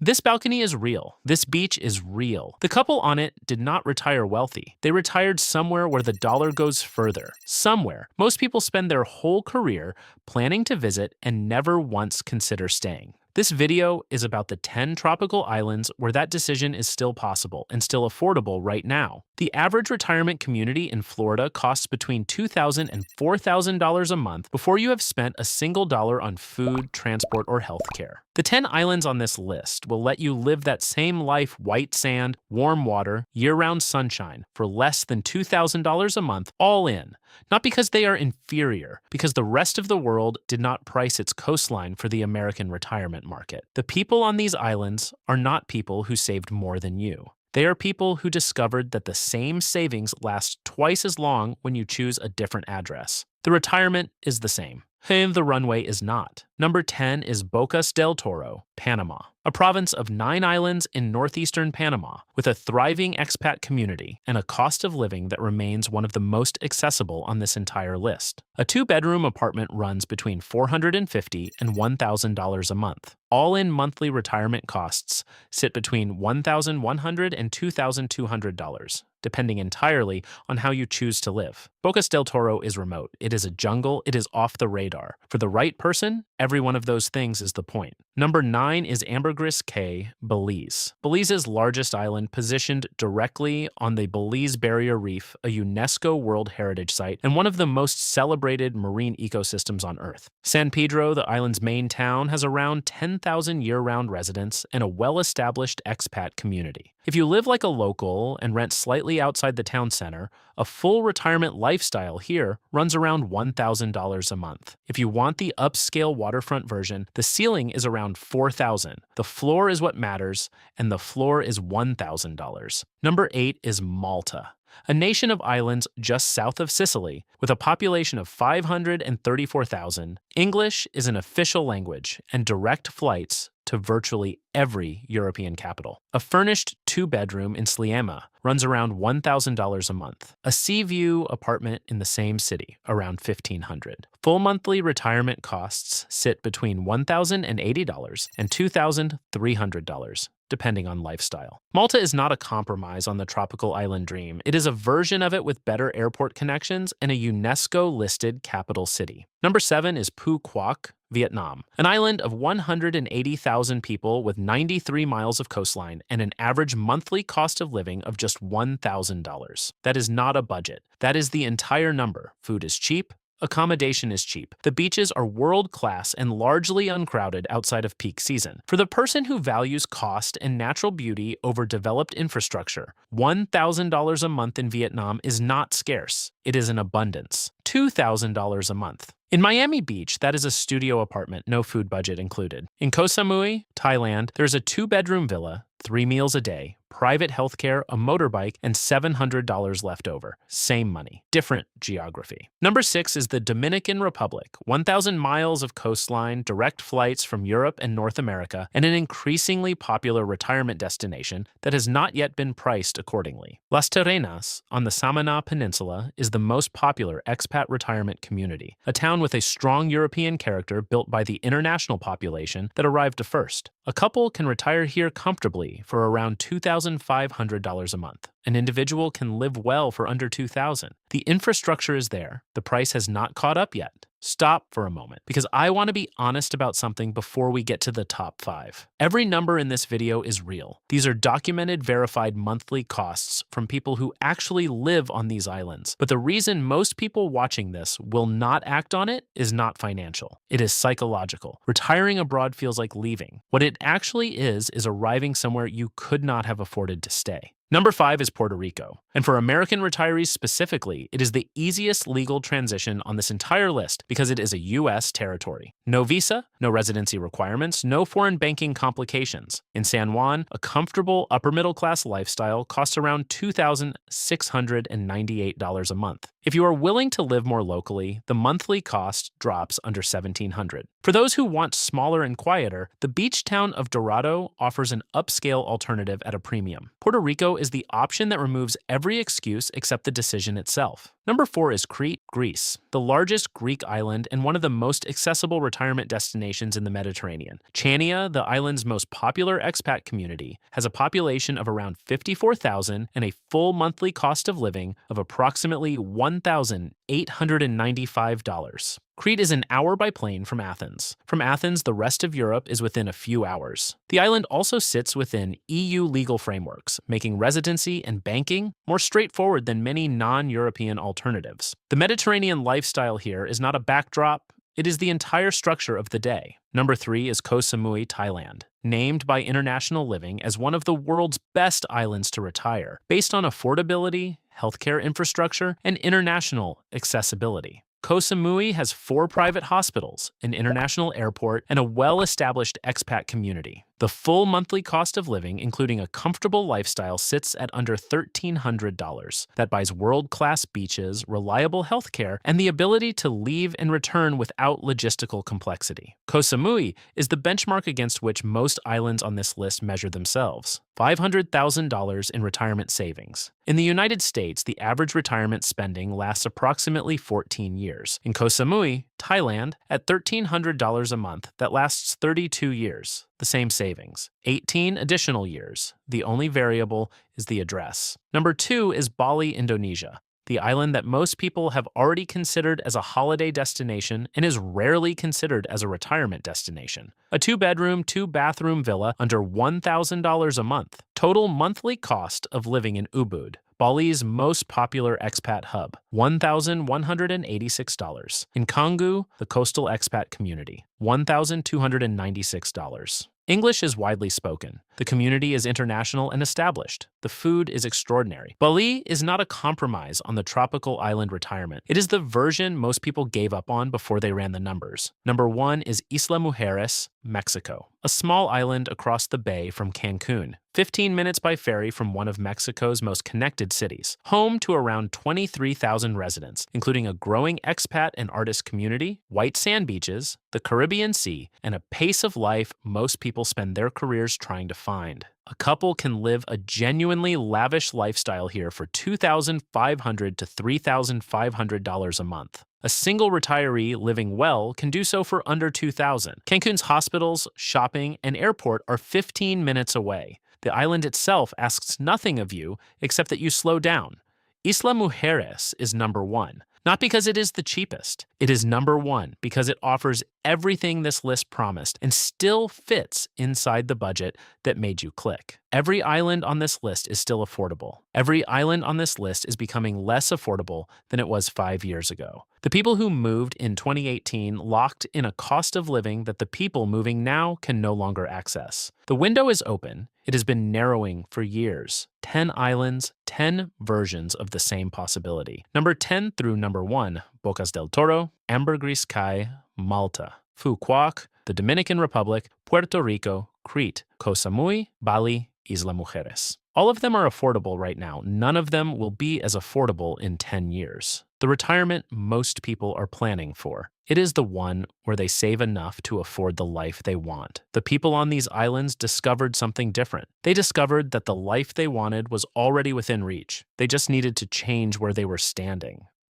This balcony is real. This beach is real. The couple on it did not retire wealthy. They retired somewhere where the dollar goes further. Somewhere. Most people spend their whole career planning to visit and never once consider staying. This video is about the 10 tropical islands where that decision is still possible and still affordable right now. The average retirement community in Florida costs between $2,000 and $4,000 a month before you have spent a single dollar on food, transport, or healthcare. The 10 islands on this list will let you live that same life, white sand, warm water, year-round sunshine for less than $2,000 a month, all in. Not because they are inferior, because the rest of the world did not price its coastline for the American retirement market. The people on these islands are not people who saved more than you. They are people who discovered that the same savings lasts twice as long when you choose a different address. The retirement is the same. The runway is not. Number 10 is Bocas del Toro, Panama, a province of 9 islands in northeastern Panama with a thriving expat community and a cost of living that remains one of the most accessible on this entire list. A 2-bedroom apartment runs between $450 and $1,000 a month. All-in monthly retirement costs sit between $1,100 and $2,200, depending entirely on how you choose to live. Bocas del Toro is remote. It is a jungle. It is off the radar. For the right person, every one of those things is the point. Number 9 is Ambergris Caye, Belize. Belize's largest island, positioned directly on the Belize Barrier Reef, a UNESCO World Heritage Site and one of the most celebrated marine ecosystems on Earth. San Pedro, the island's main town, has around 10,000 year-round residents and a well-established expat community. If you live like a local and rent slightly outside the town center, a full retirement lifestyle here runs around $1,000 a month. If you want the upscale waterfront version, the ceiling is around $4,000. The floor is what matters, and the floor is $1,000. Number 8 is Malta, a nation of islands just south of Sicily with a population of 534,000. English is an official language and direct flights to virtually every European capital. A furnished 2-bedroom in Sliema runs around $1,000 a month. A sea view apartment in the same city, around $1,500. Full monthly retirement costs sit between $1,080 and $2,300. Depending on lifestyle. Malta is not a compromise on the tropical island dream. It is a version of it with better airport connections and a UNESCO-listed capital city. Number 7 is Phu Quoc, Vietnam, an island of 180,000 people with 93 miles of coastline and an average monthly cost of living of just $1,000. That is not a budget. That is the entire number. Food is cheap. Accommodation is cheap. The beaches are world-class and largely uncrowded outside of peak season. For the person who values cost and natural beauty over developed infrastructure, $1,000 a month in Vietnam is not scarce. It is an abundance. $2,000 a month. In Miami Beach, that is a studio apartment, no food budget included. In Koh Samui, Thailand, there's a 2-bedroom villa, 3 meals a day, private healthcare, a motorbike, and $700 left over. Same money, different geography. Number 6 is the Dominican Republic, 1,000 miles of coastline, direct flights from Europe and North America, and an increasingly popular retirement destination that has not yet been priced accordingly. Las Terrenas, on the Samana Peninsula, is the most popular expat retirement community, a town with a strong European character built by the international population that arrived first. A couple can retire here comfortably for around $2,500 a month. An individual can live well for under $2,000. The infrastructure is there. The price has not caught up yet. Stop for a moment, because I want to be honest about something before we get to the top 5. Every number in this video is real. These are documented, verified monthly costs from people who actually live on these islands. But the reason most people watching this will not act on it is not financial. It is psychological. Retiring abroad feels like leaving. What it actually is arriving somewhere you could not have afforded to stay. Number 5 is Puerto Rico, and for American retirees specifically, it is the easiest legal transition on this entire list because it is a U.S. territory. No visa, no residency requirements, no foreign banking complications. In San Juan, a comfortable upper-middle-class lifestyle costs around $2,698 a month. If you are willing to live more locally, the monthly cost drops under $1,700. For those who want smaller and quieter, the beach town of Dorado offers an upscale alternative at a premium. Puerto Rico is the option that removes every excuse except the decision itself. Number 4 is Crete, Greece, the largest Greek island and one of the most accessible retirement destinations in the Mediterranean. Chania, the island's most popular expat community, has a population of around 54,000 and a full monthly cost of living of approximately $1,895. Crete is an hour by plane from Athens. From Athens, the rest of Europe is within a few hours. The island also sits within EU legal frameworks, making residency and banking more straightforward than many non-European alternatives. The Mediterranean lifestyle here is not a backdrop, it is the entire structure of the day. Number 3 is Koh Samui, Thailand, named by International Living as one of the world's best islands to retire, based on affordability, healthcare infrastructure, and international accessibility. Koh Samui has 4 private hospitals, an international airport, and a well-established expat community. The full monthly cost of living, including a comfortable lifestyle, sits at under $1,300. That buys world-class beaches, reliable healthcare, and the ability to leave and return without logistical complexity. Koh Samui is the benchmark against which most islands on this list measure themselves. $500,000 in retirement savings. In the United States, the average retirement spending lasts approximately 14 years. In Koh Samui, Thailand, at $1,300 a month, that lasts 32 years. The same savings. 18 additional years. The only variable is the address. Number 2 is Bali, Indonesia, the island that most people have already considered as a holiday destination and is rarely considered as a retirement destination. A 2-bedroom, 2-bathroom villa under $1,000 a month. Total monthly cost of living in Ubud, Bali's most popular expat hub, $1,186. In Canggu, the coastal expat community, $1,296. English is widely spoken. The community is international and established. The food is extraordinary. Bali is not a compromise on the tropical island retirement. It is the version most people gave up on before they ran the numbers. Number 1 is Isla Mujeres, Mexico, a small island across the bay from Cancun, 15 minutes by ferry from one of Mexico's most connected cities. Home to around 23,000 residents, including a growing expat and artist community, white sand beaches, the Caribbean Sea, and a pace of life most people spend their careers trying to find. A couple can live a genuinely lavish lifestyle here for $2,500 to $3,500 a month. A single retiree living well can do so for under $2,000. Cancun's hospitals, shopping, and airport are 15 minutes away. The island itself asks nothing of you except that you slow down. Isla Mujeres is number 1. Not because it is the cheapest. It is number 1 because it offers everything this list promised and still fits inside the budget that made you click. Every island on this list is still affordable. Every island on this list is becoming less affordable than it was 5 years ago. The people who moved in 2018 locked in a cost of living that the people moving now can no longer access. The window is open. It has been narrowing for years. 10 islands, 10 versions of the same possibility. Number 10 through number 1, Bocas del Toro, Ambergris Caye, Malta, Phu Quoc, the Dominican Republic, Puerto Rico, Crete, Koh Samui, Bali, Isla Mujeres. All of them are affordable right now. None of them will be as affordable in 10 years. The retirement most people are planning for. It is the one where they save enough to afford the life they want. The people on these islands discovered something different. They discovered that the life they wanted was already within reach. They just needed to change where they were standing.